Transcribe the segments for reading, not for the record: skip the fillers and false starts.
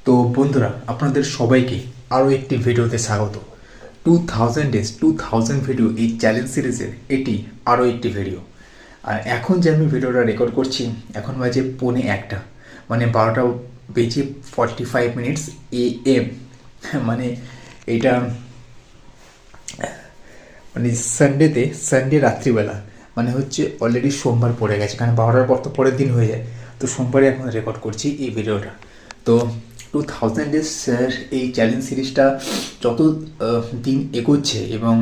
তো বন্ধুরা, আপনাদের সবাইকে আরও একটি ভিডিওতে স্বাগত। 2000 ভিডিও এই চ্যালেঞ্জ সিরিজের এটি আরও একটি ভিডিও। আর এখন যে আমি ভিডিওটা রেকর্ড করছি, এখন বাজে 1:45, মানে 12:45 AM। মানে এটা মানে সানডে রাত্রিবেলা, মানে হচ্ছে অলরেডি সোমবার পড়ে গেছে, কারণ 12টার পর তো পরের দিন হয়ে যায়। তো সোমবারে এখন রেকর্ড করছি এই ভিডিওটা। তো 2000 এই চ্যালেঞ্জ সিরিজটা যত দিন এগোচ্ছে এবং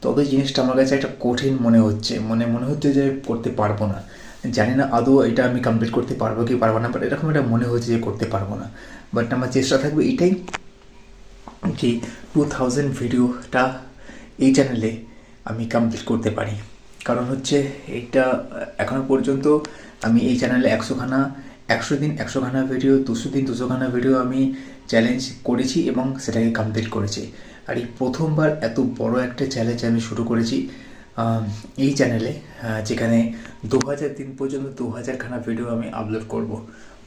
তত জিনিসটা আমার কাছে একটা কঠিন মনে হচ্ছে, মনে হচ্ছে যে করতে পারবো না। জানি না আদৌ এটা আমি কমপ্লিট করতে পারবো কি পারবো না, বাট এরকম একটা মনে হচ্ছে যে করতে পারবো না। বাট আমার চেষ্টা থাকবে এটাই যে 2000 ভিডিওটা এই চ্যানেলে আমি কমপ্লিট করতে পারি। কারণ হচ্ছে এইটা এখনও পর্যন্ত আমি এই চ্যানেলে 100 দিন 100খানা ভিডিও, 200 দিন 200খানা ভিডিও আমি চ্যালেঞ্জ করেছি এবং সেটাকে কমপ্লিট করেছি। আর এই প্রথমবার এত বড় একটা চ্যালেঞ্জ আমি শুরু করেছি এই চ্যানেলে, যেখানে 2000 দিন পর্যন্ত 2000খানা ভিডিও আমি আপলোড করব।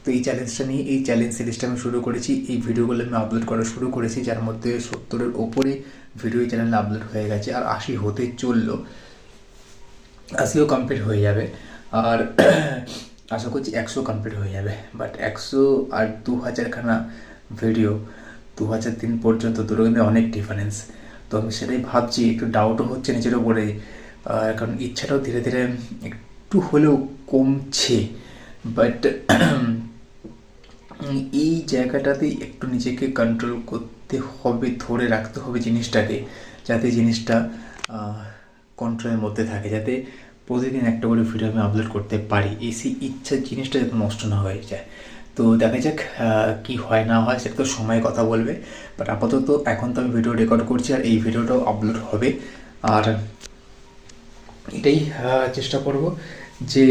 তো এই চ্যালেঞ্জটা নিয়ে এই চ্যালেঞ্জ সিরিজটা আমি শুরু করেছি। এই ভিডিওগুলো আমি আপলোড করা শুরু করেছি, যার মধ্যে 70-এর ওপরে ভিডিও এই চ্যানেলে আপলোড হয়ে গেছে, আর 80 হতে চললো, 80ও কমপ্লিট হয়ে যাবে। আর আশা করছি 100 কমপ্লিট হয়ে যাবে। বাট 100 আর 2000খানা ভিডিও 2000 দিন পর্যন্ত দুটো কিন্তু অনেক ডিফারেন্স। তো আমি সেটাই ভাবছি, একটু ডাউটও হচ্ছে নিজের ওপরে, কারণ ইচ্ছাটাও ধীরে ধীরে একটু হলেও কমছে। বাট এই জায়গাটাতেই একটু নিজেকে কন্ট্রোল করতে হবে, ধরে রাখতে হবে জিনিসটাকে, যাতে জিনিসটা কন্ট্রোলের মধ্যে থাকে, যাতে প্রতিদিন একটা করে ভিডিও আমি আপলোড করতে পারি। সেই ইচ্ছার জিনিসটা যাতে নষ্ট না হয়ে যায়। তো দেখা যাক কি হয় না হয়, সেটা তো সময় কথা বলবে। বাট আপাতত এখন তো আমি ভিডিও রেকর্ড করছি, আর এই ভিডিওটাও আপলোড হবে। আর এটাই চেষ্টা করব যে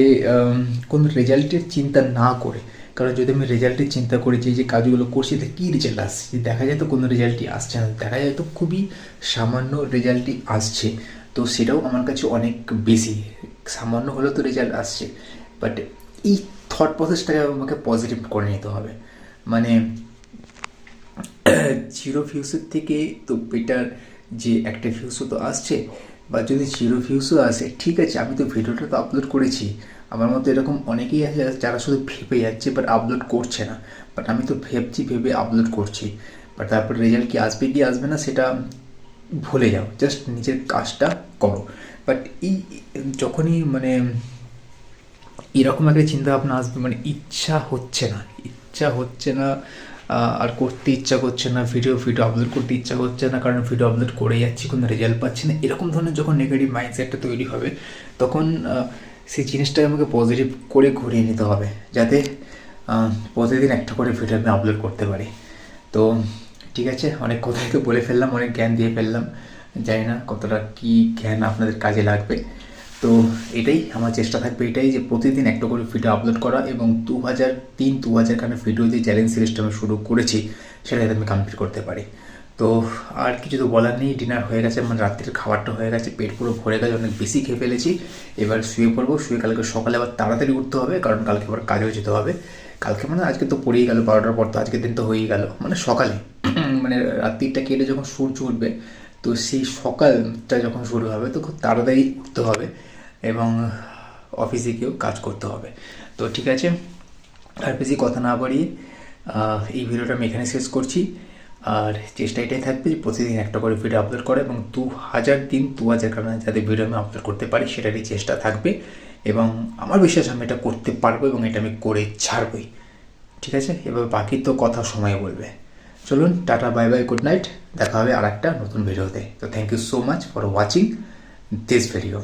কোনো রেজাল্টের চিন্তা না করে, কারণ যদি আমি রেজাল্টের চিন্তা করি যে কাজগুলো করছি তো কী রেজাল্ট আসছে, দেখা যায় তো কোনো রেজাল্টই আসছে না, দেখা যায় তো খুবই সামান্য রেজাল্টই আসছে। তো সেটাও আমার কাছে অনেক বেশি, সামান্য হলেও তো রেজাল্ট আসছে। বাট এই থট প্রসেসটাকে আমাকে পজিটিভ করে নিতে হবে। মানে 0 ভিউসের থেকে তো বেটার যে একটা ভিউসও তো আসছে, বা যদি 0 ভিউসও আসে ঠিক আছে, আমি তো ভিডিওটা তো আপলোড করেছি। আমার মতো এরকম অনেকেই আছে যারা শুধু ভেবে যাচ্ছে বাট আপলোড করছে না। বাট আমি তো ভেবে আপলোড করছি। বাট তারপর রেজাল্ট কি আসবে না সেটা ভুলে যাও, জাস্ট নিজের কাজটা করো। বাট এই যখনই মানে এরকম একটা চিন্তাভাবনা আসবে, মানে ইচ্ছা হচ্ছে না, আর করতে ইচ্ছা করছে না, ভিডিও আপলোড করতে ইচ্ছা করছে না, কারণ ভিডিও আপলোড করে যাচ্ছি, কোনো রেজাল্ট পাচ্ছি না, এরকম ধরনের যখন নেগেটিভ মাইন্ডসেটটা তৈরি হবে, তখন সেই জিনিসটাকে আমাকে পজিটিভ করে ঘুরিয়ে নিতে হবে, যাতে প্রতিদিন একটা করে ভিডিও আমি আপলোড করতে পারি। তো ঠিক আছে, অনেক কথাই তো বলে ফেললাম, অনেক জ্ঞান দিয়ে ফেললাম, জানি না কতটা কী জ্ঞান আপনাদের কাজে লাগবে। তো এটাই আমার চেষ্টা থাকবে, এটাই যে প্রতিদিন একটা করে ভিডিও আপলোড করা, এবং 2000 ভিডিও যে চ্যালেঞ্জ সিরিজটা আমি শুরু করেছি সেটা যাতে আমি কমপ্লিট করতে পারি। তো আর কিছু তো বলার নেই, ডিনার হয়ে গেছে, মানে রাত্রির খাবারটা হয়ে গেছে, পেট পুরো ভরে গেছে, অনেক বেশি খেয়ে ফেলেছি। এবার শুয়ে পড়বো, শুয়ে কালকে সকালে আবার তাড়াতাড়ি উঠতে হবে, কারণ কালকে আবার কাজেও যেতে হবে। কালকে মানে আজকে তো পড়েই গেল 12টার পর, তো আজকের দিন তো হয়েই গেল, মানে সকালে মানে রাত্রিটা কেটে যখন সূর্য উঠবে, তো সেই সকালটা যখন শুরু হবে তো খুব তাড়াতাড়ি উঠতে হবে এবং অফিসে গিয়েও কাজ করতে হবে। তো ঠিক আছে, আর বেশি কথা না বাড়িয়ে এই ভিডিওটা আমি এখানে শেষ করছি। আর চেষ্টা এটাই থাকবে যে প্রতিদিন একটা করে ভিডিও আপলোড করা, এবং 2000 দিন 2000 যাতে ভিডিও আমি আপলোড করতে পারি সেটারই চেষ্টা থাকবে। এবং আমার বিশ্বাস আমি এটা করতে পারবো, এবং এটা আমি করে ছাড়বই। ঠিক আছে, এবার বাকি তো কথা সময় বলবে। চলুন, টাটা, বাই বাই, গুড নাইট, দেখা হবে আর একটা নতুন ভিডিওতে। তো thank you so much for watching this video.